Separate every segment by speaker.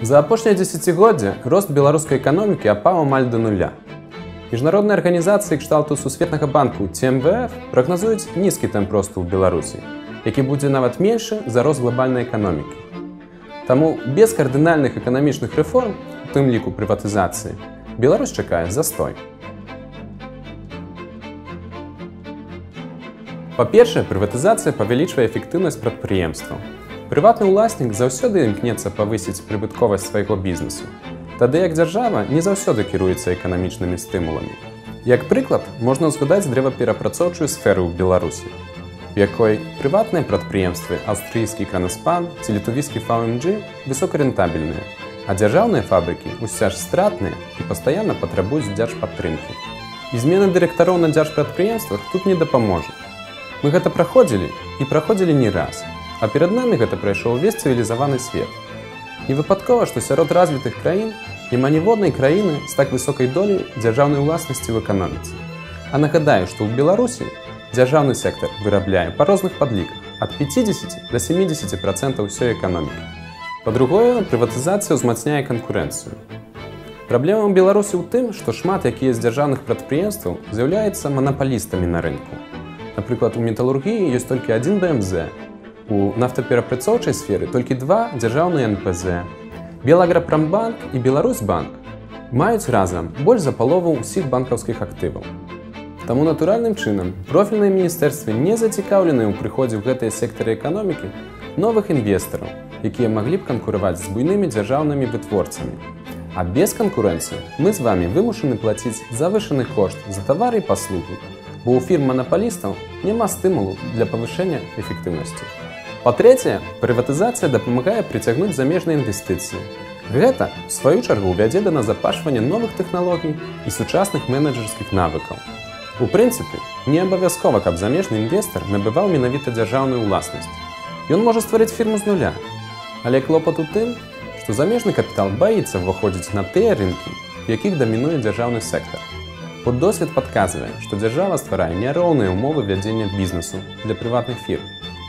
Speaker 1: За апошняе дзесяцігоддзе рост беларускай эканомікі апаў амаль да нуля. Міжнародныя арганізацыі кшталту Сусветнага банку ці МВФ прагназуюць нізкі тэмп росту ў Беларусі, які будзе нават меншы за рост глобальнай эканомікі. Таму без кардынальных эканамічных рэформ, у тым ліку прыватызацыі, Беларусь чакае застой. Па-першае, прыватызацыя павялічвае эфектыўнасць прадпрыемстваў. Прыватны ўласнік заўсёды імкнецца павысіць прыбытковасць свайго бізнесу, тады як дзяржава не заўсёды кіруецца эканамічнымі стымуламі. Як прыклад, можна ўзгадаць дрэваперапрацоўчую сферу ў Беларусі, у якой прыватныя прадпрыемствы аўстрыйскі Кранаспан ці літувійскі VMG высокарэнтабельныя, а дзяржаўныя фабрыкі ўсё ж стратныя і пастаянна патрабуюць дзяржпадтрымкі. І змена дырэктароў на дзяржпрадпрыемствах тут не дапаможа. Мы гэта праходзілі і праходзілі не раз, а перад намі гэта прайшоў увесь цывілізаваны свет. Невыпадкова, што сярод развітых краін няма ніводнай краіны з так высокай долей дзяржаўнай уласнасці ў эканоміцы. А нагадаю, што ў Беларусі дзяржаўны сектар вырабляе па розных падліках ад 50 да 70% ўсёй эканомікі. Па-другое, прыватызацыя ўзмацняе канкурэнцыю. Праблема ў Беларусі ў тым, што шмат якія з дзяржаўных прадпрыемстваў з'яўляюцца манапалістамі на рынку. Напрыклад, у металургіі ёсць толькі адзін БМЗ, у нафтаперапрацоўчай сферы толькі два дзяржаўныя НПЗ. Белаграпрамбанк і Беларусьбанк маюць разам больш за палову ўсіх банкаўскіх актываў. Таму натуральным чынам профільныя міністэрствы не зацікаўлены ў прыходзе ў гэтыя сектары эканомікі новых інвестараў, якія маглі б канкураваць з буйнымі дзяржаўнымі вытворцамі. А без канкурэнцыі мы з вамі вымушаны плаціць завышаны кошт за тавары і паслугі, бо ў фірм-манапалістаў няма стымулу для павышэння эфектыўнасці. Па-трэцяе, прыватызацыя дапамагае прыцягнуць замежныя інвестыцыі. Гэта, у сваю чаргу, вядзе да назапашвання новых тэхналогій і сучасных менеджерскіх навыкаў. У прынцыпе, не абавязкова, каб замежны інвестар набываў менавіта дзяржаўную ўласнасць. Ён можа стварыць фірму з нуля. Але клопат у тым, што замежны капітал баіцца ўваходзіць на тыя рынкі, у якіх дамінуе дзяржаўны сектар. Бо досвед падказвае, што дзяржава стварае няроўныя ўмовы вядзення бізнесу для прыватных фірм.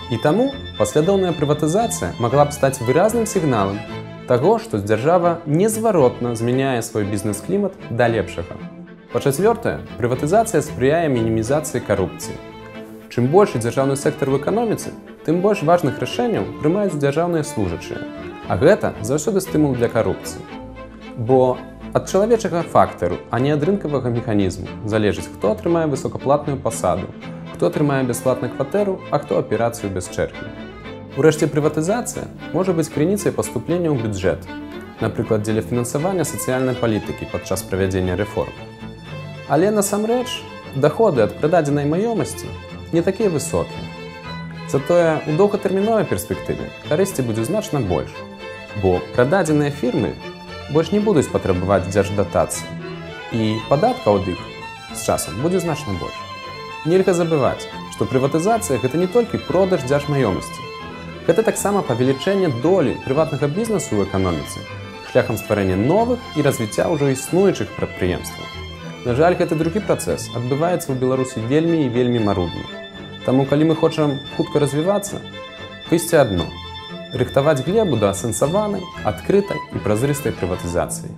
Speaker 1: І таму паслядоўная прыватызацыя магла б стаць выразным сігналам таго, што дзяржава незваротна змяняе свой бізнес-клімат да лепшага. Па-чацвёртае, прыватызацыя спрыяе мінімізацыі карупцыі. Чым большы дзяржаўны сектар в эканоміцы, тым больш важных рашэнняў прымаюць дзяржаўныя служачыя. А гэта заўсёды стымул для карупцыі. Бо ад чалавечага фактару, а не ад рынкавага механізму залежыць, хто атрымае высокаплатную пасаду, хто атрымае бясплатную кватэру, а хто аперацыю без чэргі. Урэшце, прыватызацыя можа быць крыніцай паступлення ў бюджэт, напрыклад, дзеля фінансавання сацыяльнай палітыкі падчас правядзення рэформ. Але насамрэч, даходы ад прыдадзенай маёмасці не такія высокія. Затое у доўгатэрміновай перспектыве карысці будзе значна больш, бо прададзеныя фірмы больш не будуць патрабаваць дзярждатацыі, і падаткаў ад іх з часам будзе значна больш. Нельга забываць, што прыватызацыя – гэта не толькі продаж дзяржмаёмасці. Гэта таксама павелічэнне долі прыватнага бізнесу ў эканоміцы шляхам стварэння новых і развіцця ўжо існуючых прадпрыемстваў. На жаль, гэты другі працэс адбываецца ў Беларусі вельмі і вельмі марудна. Таму, калі мы хочам хутка развівацца, выйсце адно – рыхтаваць глебу да асэнсаванай, адкрытай і празрыстай прыватызацыі.